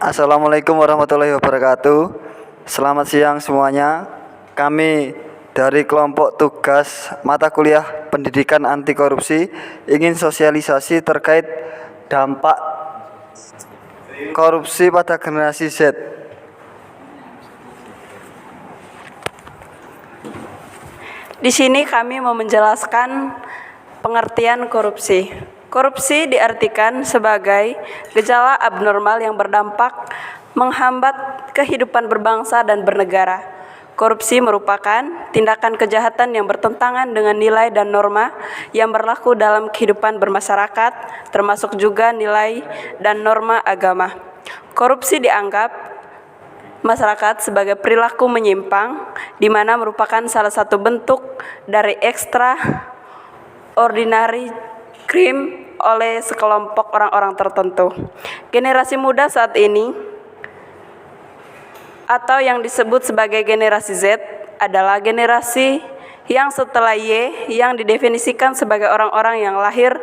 Assalamualaikum warahmatullahi wabarakatuh. Selamat siang semuanya. Kami dari kelompok tugas mata kuliah pendidikan anti korupsi ingin sosialisasi terkait dampak korupsi pada generasi Z. Di sini kami mau menjelaskan pengertian korupsi. Korupsi diartikan sebagai gejala abnormal yang berdampak menghambat kehidupan berbangsa dan bernegara. Korupsi merupakan tindakan kejahatan yang bertentangan dengan nilai dan norma yang berlaku dalam kehidupan bermasyarakat, termasuk juga nilai dan norma agama. Korupsi dianggap masyarakat sebagai perilaku menyimpang, di mana merupakan salah satu bentuk dari extraordinary crime oleh sekelompok orang-orang tertentu. Generasi muda saat ini atau yang disebut sebagai generasi Z adalah generasi yang setelah Y yang didefinisikan sebagai orang-orang yang lahir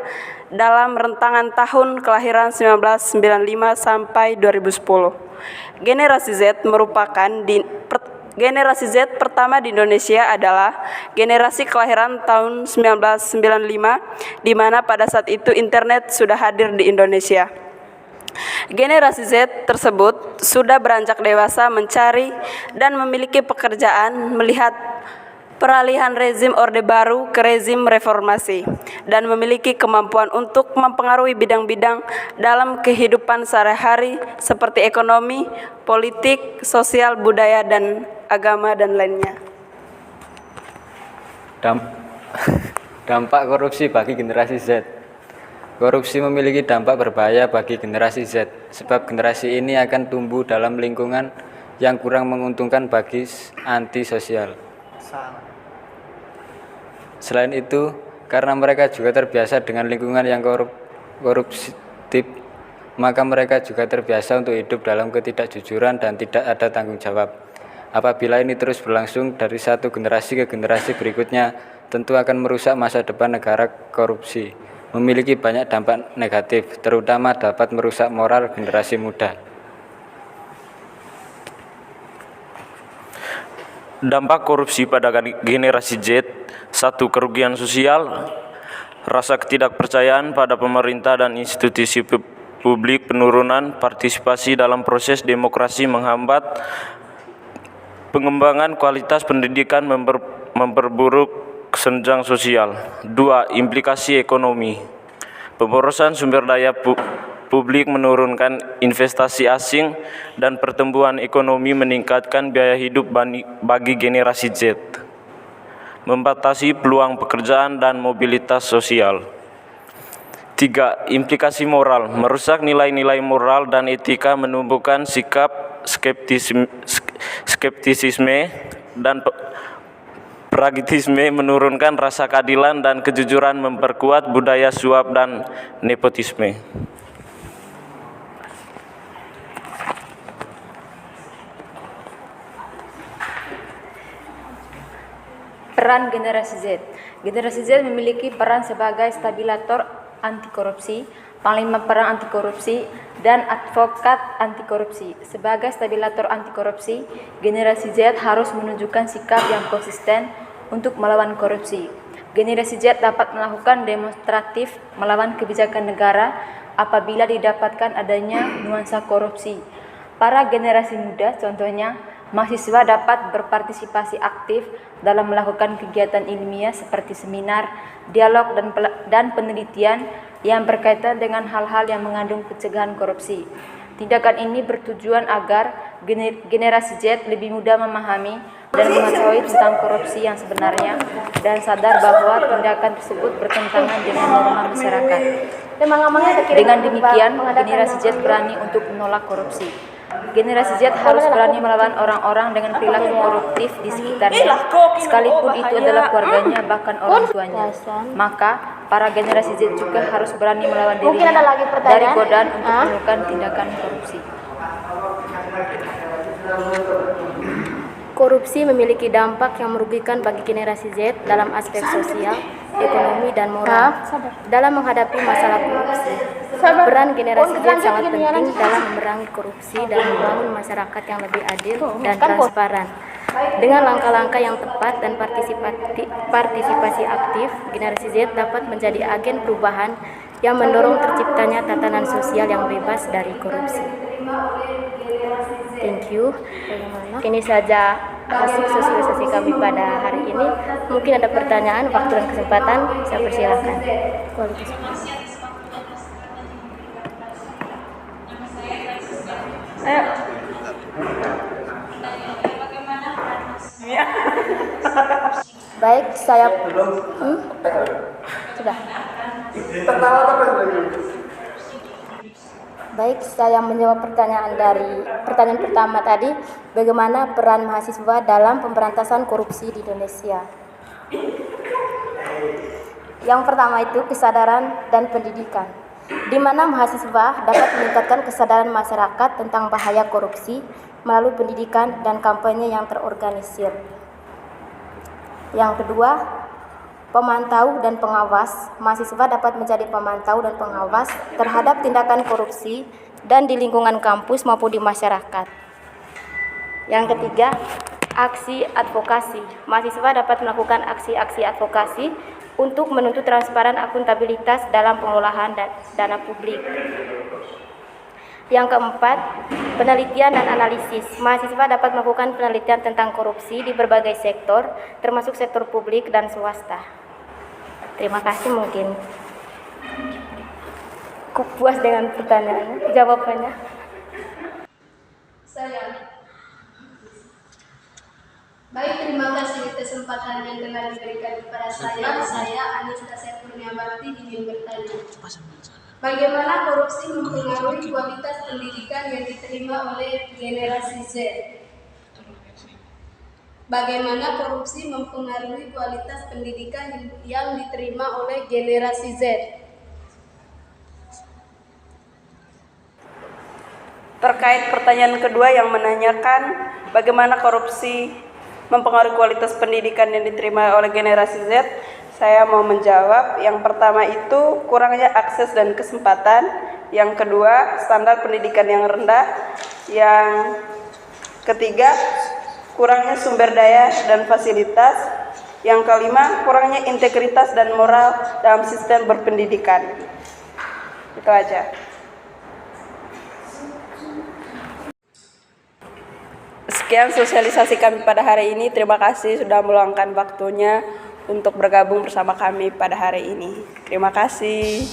dalam rentangan tahun kelahiran 1995 sampai 2010. Generasi Z generasi Z pertama di Indonesia adalah generasi kelahiran tahun 1995, di mana pada saat itu internet sudah hadir di Indonesia. Generasi Z tersebut sudah beranjak dewasa mencari dan memiliki pekerjaan melihat peralihan rezim Orde Baru ke rezim reformasi dan memiliki kemampuan untuk mempengaruhi bidang-bidang dalam kehidupan sehari-hari seperti ekonomi, politik, sosial, budaya, dan agama, dan lainnya. Dampak korupsi bagi generasi Z. Korupsi memiliki dampak berbahaya bagi generasi Z, sebab generasi ini akan tumbuh dalam lingkungan yang kurang menguntungkan bagi antisosial. Selain itu, karena mereka juga terbiasa dengan lingkungan yang koruptif, maka mereka juga terbiasa untuk hidup dalam ketidakjujuran dan tidak ada tanggung jawab. Apabila ini terus berlangsung dari satu generasi ke generasi berikutnya, tentu akan merusak masa depan negara. Korupsi memiliki banyak dampak negatif, terutama dapat merusak moral generasi muda. Dampak korupsi pada generasi Z: 1. Kerugian sosial, rasa ketidakpercayaan pada pemerintah dan institusi publik, penurunan partisipasi dalam proses demokrasi, menghambat pengembangan kualitas pendidikan, memperburuk senjang sosial. 2. Implikasi ekonomi, pemborosan sumber daya publik, menurunkan investasi asing, dan pertumbuhan ekonomi, meningkatkan biaya hidup bagi generasi Z, membatasi peluang pekerjaan dan mobilitas sosial. 3. Implikasi moral, merusak nilai-nilai moral dan etika, menumbuhkan sikap skeptisisme dan pragmatisme, menurunkan rasa keadilan dan kejujuran, memperkuat budaya suap dan nepotisme. Peran generasi Z. Generasi Z memiliki peran sebagai stabilator anti korupsi, panglima perang anti korupsi, dan advokat anti korupsi. Sebagai stabilator anti korupsi, generasi Z harus menunjukkan sikap yang konsisten untuk melawan korupsi. Generasi Z dapat melakukan demonstratif melawan kebijakan negara apabila didapatkan adanya nuansa korupsi. Para generasi muda, contohnya mahasiswa, dapat berpartisipasi aktif dalam melakukan kegiatan ilmiah seperti seminar, dialog, dan penelitian yang berkaitan dengan hal-hal yang mengandung pencegahan korupsi. Tindakan ini bertujuan agar generasi Z lebih mudah memahami dan mengetahui tentang korupsi yang sebenarnya dan sadar bahwa tindakan tersebut bertentangan dengan norma masyarakat. Dengan demikian, generasi Z berani untuk menolak korupsi. Generasi Z harus berani melawan orang-orang dengan perilaku koruptif di sekitarnya, sekalipun itu adalah keluarganya, bahkan orang tuanya. Maka, para generasi Z juga harus berani melawan dirinya dari godaan untuk melakukan tindakan korupsi. Korupsi memiliki dampak yang merugikan bagi generasi Z dalam aspek sosial, ekonomi, dan moral. Dalam menghadapi masalah korupsi, peran generasi Z sangat penting dalam memerangi korupsi dan membangun masyarakat yang lebih adil dan transparan. Dengan langkah-langkah yang tepat dan partisipasi aktif, generasi Z dapat menjadi agen perubahan yang mendorong terciptanya tatanan sosial yang bebas dari korupsi. Thank you. Ini saja hasil sosialisasi kami pada hari ini. Mungkin ada pertanyaan, waktu dan kesempatan, saya persilakan. Ayo. Baik, saya sudah. Baik, saya menjawab pertanyaan pertama tadi, bagaimana peran mahasiswa dalam pemberantasan korupsi di Indonesia. Yang pertama itu kesadaran dan pendidikan, di mana mahasiswa dapat meningkatkan kesadaran masyarakat tentang bahaya korupsi melalui pendidikan dan kampanye yang terorganisir. Yang kedua, pemantau dan pengawas. Mahasiswa dapat menjadi pemantau dan pengawas terhadap tindakan korupsi dan di lingkungan kampus maupun di masyarakat. Yang ketiga, aksi advokasi. Mahasiswa dapat melakukan aksi-aksi advokasi untuk menuntut transparan akuntabilitas dalam pengelolaan dana publik. Yang keempat, penelitian dan analisis. Mahasiswa dapat melakukan penelitian tentang korupsi di berbagai sektor, termasuk sektor publik dan swasta. Terima kasih, mungkin puas dengan pertanyaannya, jawabannya. Baik, terima kasih kesempatan yang telah diberikan kepada saya Anissa Sepurniawati ingin bertanya. Bagaimana korupsi mempengaruhi kualitas pendidikan yang diterima oleh generasi Z? Bagaimana korupsi mempengaruhi kualitas pendidikan yang diterima oleh generasi Z? Terkait pertanyaan kedua yang menanyakan bagaimana korupsi mempengaruhi kualitas pendidikan yang diterima oleh generasi Z, saya mau menjawab. Yang pertama itu kurangnya akses dan kesempatan. Yang kedua, standar pendidikan yang rendah. Yang ketiga, kurangnya sumber daya dan fasilitas. Yang kelima, kurangnya integritas dan moral dalam sistem berpendidikan. Itu aja. Sekian sosialisasi kami pada hari ini. Terima kasih sudah meluangkan waktunya untuk bergabung bersama kami pada hari ini. Terima kasih.